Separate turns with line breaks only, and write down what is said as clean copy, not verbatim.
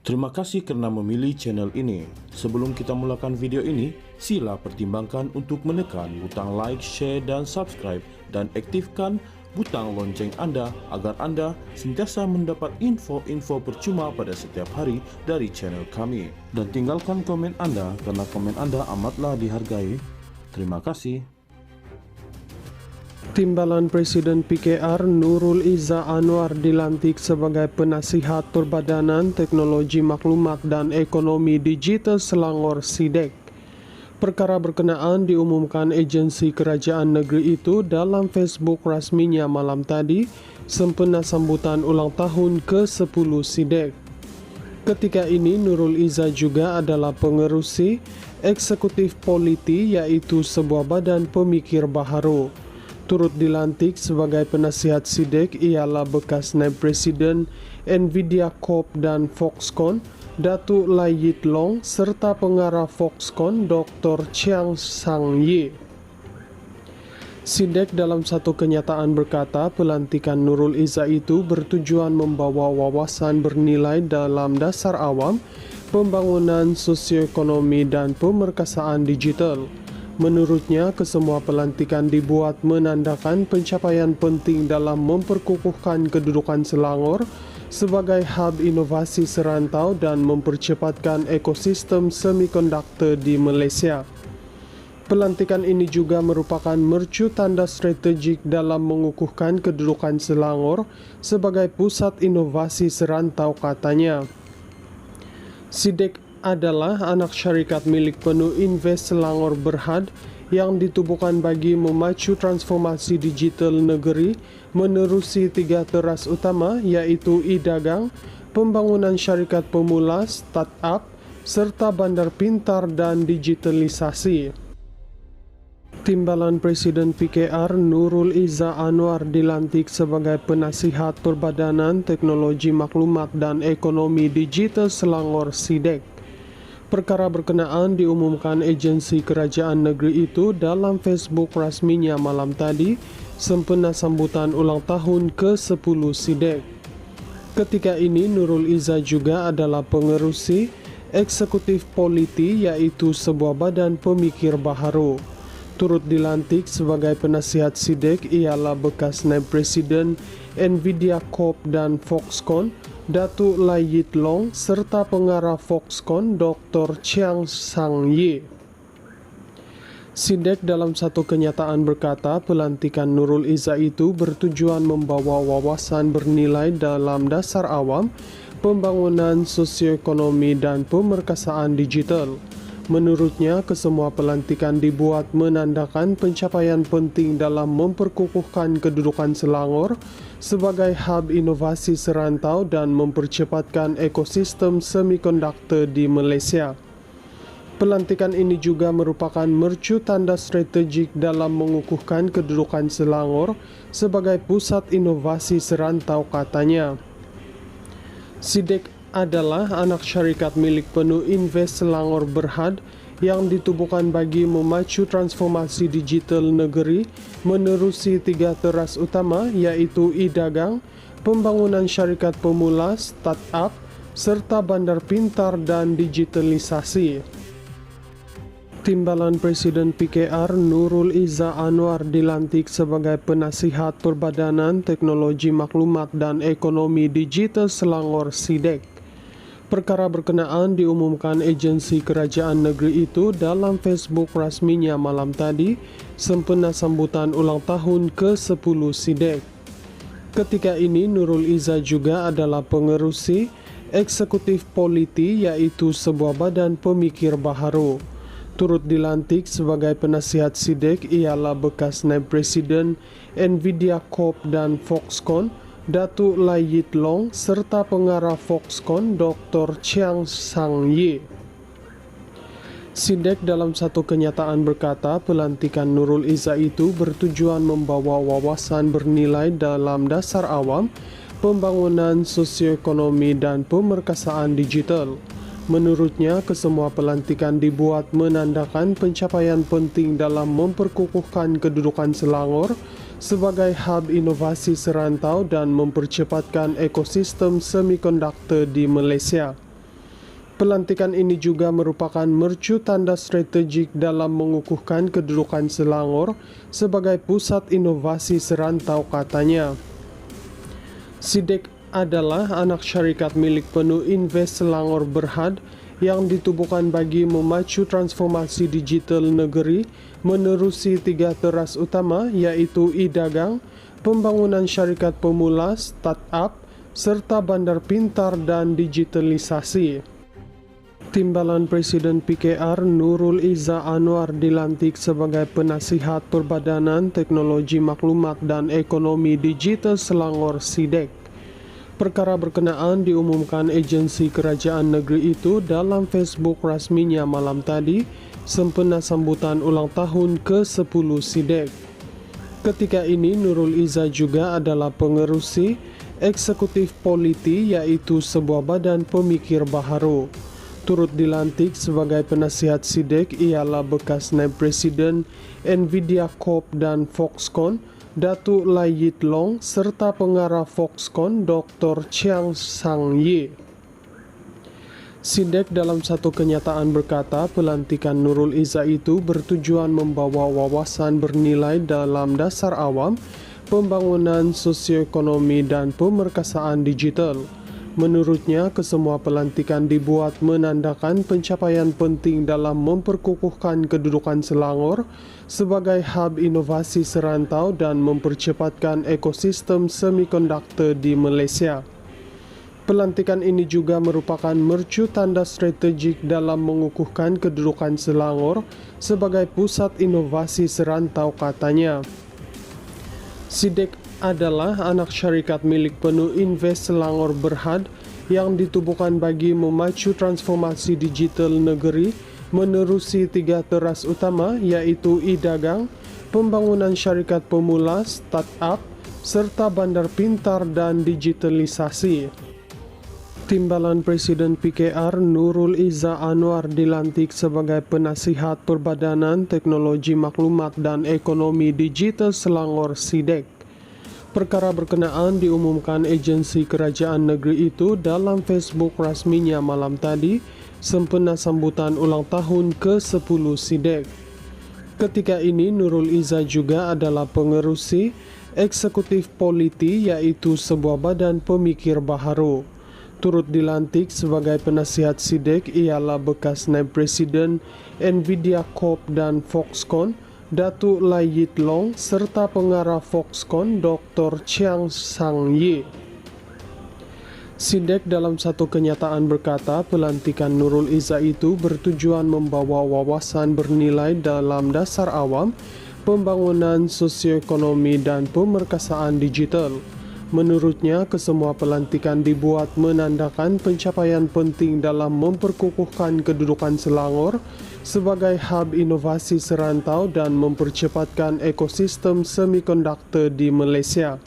Terima kasih karena memilih channel ini. Sebelum kita mulakan video ini, sila pertimbangkan untuk menekan butang like, share, dan subscribe, dan aktifkan butang lonceng Anda agar Anda sentiasa mendapat info-info percuma pada setiap hari dari channel kami. Dan tinggalkan komen Anda karena komen Anda amatlah dihargai. Terima kasih.
Timbalan Presiden PKR Nurul Izzah Anwar dilantik sebagai Penasihat Perbadanan Teknologi Maklumat dan Ekonomi Digital Selangor SIDEK. Perkara berkenaan diumumkan agensi kerajaan negeri itu dalam Facebook rasminya malam tadi sempena sambutan ulang tahun ke-10 SIDEK. Ketika ini Nurul Izzah juga adalah pengerusi eksekutif Politi, yaitu sebuah badan pemikir baharu. Turut dilantik sebagai penasihat SIDEK ialah bekas naib presiden Nvidia Corp dan Foxconn, Datuk Lai Yit Long, serta pengarah Foxconn Dr. Chiang Sang Ye. SIDEK dalam satu kenyataan berkata pelantikan Nurul Izzah itu bertujuan membawa wawasan bernilai dalam dasar awam, pembangunan sosioekonomi dan pemerkasaan digital. Menurutnya, kesemua pelantikan dibuat menandakan pencapaian penting dalam memperkukuhkan kedudukan Selangor sebagai hub inovasi serantau dan mempercepatkan ekosistem semikonduktor di Malaysia. Pelantikan ini juga merupakan mercu tanda strategik dalam mengukuhkan kedudukan Selangor sebagai pusat inovasi serantau, katanya. SIDEK adalah anak syarikat milik penuh Invest Selangor Berhad yang ditubuhkan bagi memacu transformasi digital negeri menerusi 3 teras utama, iaitu e-dagang, pembangunan syarikat pemula, startup, serta bandar pintar dan digitalisasi. Timbalan Presiden PKR Nurul Izzah Anwar dilantik sebagai Penasihat Perbadanan Teknologi Maklumat dan Ekonomi Digital Selangor SIDEK. Perkara berkenaan diumumkan agensi kerajaan negeri itu dalam Facebook rasminya malam tadi sempena sambutan ulang tahun ke-10 SIDEK. Ketika ini Nurul Izzah juga adalah pengerusi eksekutif Politi, yaitu sebuah badan pemikir baharu. Turut dilantik sebagai penasihat SIDEK ialah bekas naib presiden Nvidia Corp dan Foxconn, Datuk Lai Yit Long, serta pengarah Foxconn Dr. Chiang Sang Ye. SIDEK dalam satu kenyataan berkata pelantikan Nurul Izzah itu bertujuan membawa wawasan bernilai dalam dasar awam, pembangunan sosioekonomi dan pemerkasaan digital. Menurutnya, kesemua pelantikan dibuat menandakan pencapaian penting dalam memperkukuhkan kedudukan Selangor sebagai hub inovasi serantau dan mempercepatkan ekosistem semikonduktor di Malaysia. Pelantikan ini juga merupakan mercu tanda strategik dalam mengukuhkan kedudukan Selangor sebagai pusat inovasi serantau, katanya. SIDEK adalah anak syarikat milik penuh Invest Selangor Berhad yang ditubuhkan bagi memacu transformasi digital negeri menerusi 3 teras utama, yaitu e-dagang, pembangunan syarikat pemula, startup, serta bandar pintar dan digitalisasi. Timbalan Presiden PKR Nurul Izzah Anwar dilantik sebagai Penasihat Perbadanan Teknologi Maklumat dan Ekonomi Digital Selangor SIDEK. Perkara berkenaan diumumkan agensi kerajaan negeri itu dalam Facebook rasminya malam tadi sempena sambutan ulang tahun ke-10 SIDEK. Ketika ini Nurul Izzah juga adalah pengerusi eksekutif Politi, yaitu sebuah badan pemikir baharu. Turut dilantik sebagai penasihat SIDEK ialah bekas naib presiden Nvidia Corp dan Foxconn, Datuk Lai Yit Long, serta pengarah Foxconn Dr. Chiang Sang Ye. SIDEK dalam satu kenyataan berkata pelantikan Nurul Izzah itu bertujuan membawa wawasan bernilai dalam dasar awam, pembangunan sosioekonomi dan pemerkasaan digital. Menurutnya, kesemua pelantikan dibuat menandakan pencapaian penting dalam memperkukuhkan kedudukan Selangor sebagai hub inovasi serantau dan mempercepatkan ekosistem semikonduktor di Malaysia. Pelantikan ini juga merupakan mercu tanda strategik dalam mengukuhkan kedudukan Selangor sebagai pusat inovasi serantau, katanya. SIDEK adalah anak syarikat milik penuh Invest Selangor Berhad yang ditubuhkan bagi memacu transformasi digital negeri menerusi 3 teras utama, yaitu e-dagang, pembangunan syarikat pemula, startup, serta bandar pintar dan digitalisasi. Timbalan Presiden PKR Nurul Izzah Anwar dilantik sebagai penasihat Perbadanan Teknologi Maklumat dan Ekonomi Digital Selangor SIDEK. Perkara berkenaan diumumkan agensi kerajaan negeri itu dalam Facebook rasminya malam tadi sempena sambutan ulang tahun ke-10 SIDEK. Ketika ini Nurul Izzah juga adalah pengerusi eksekutif Politi, yaitu sebuah badan pemikir baharu. Turut dilantik sebagai penasihat SIDEK ialah bekas naib presiden Nvidia Corp dan Foxconn Datuk Lai Yit Long serta pengarah Foxconn Dr. Chiang Sang Ye. SIDEK dalam satu kenyataan berkata pelantikan Nurul Izzah itu bertujuan membawa wawasan bernilai dalam dasar awam, pembangunan sosioekonomi dan pemerkasaan digital. Menurutnya, kesemua pelantikan dibuat menandakan pencapaian penting dalam memperkukuhkan kedudukan Selangor sebagai hub inovasi serantau dan mempercepatkan ekosistem semikonduktor di Malaysia. Pelantikan ini juga merupakan mercu tanda strategik dalam mengukuhkan kedudukan Selangor sebagai pusat inovasi serantau, katanya. SIDEK adalah anak syarikat milik penuh Invest Selangor Berhad yang ditubuhkan bagi memacu transformasi digital negeri menerusi 3 teras utama, yaitu e-dagang, pembangunan syarikat pemula, startup, serta bandar pintar dan digitalisasi. Timbalan Presiden PKR Nurul Izzah Anwar dilantik sebagai penasihat Perbadanan Teknologi Maklumat dan Ekonomi Digital Selangor SIDEK. Perkara berkenaan diumumkan agensi kerajaan negeri itu dalam Facebook rasminya malam tadi sempena sambutan ulang tahun ke-10 SIDEK. Ketika ini Nurul Izzah juga adalah pengerusi eksekutif Politi, yaitu sebuah badan pemikir baharu. Turut dilantik sebagai penasihat SIDEK ialah bekas naib presiden Nvidia Corp dan Foxconn Datuk Lai Yit Long serta pengarah Foxconn Dr. Chiang Sang Ye. SIDEK dalam satu kenyataan berkata pelantikan Nurul Izzah itu bertujuan membawa wawasan bernilai dalam dasar awam, pembangunan sosioekonomi dan pemerkasaan digital. Menurutnya, kesemua pelantikan dibuat menandakan pencapaian penting dalam memperkukuhkan kedudukan Selangor sebagai hub inovasi serantau dan mempercepatkan ekosistem semikonduktor di Malaysia.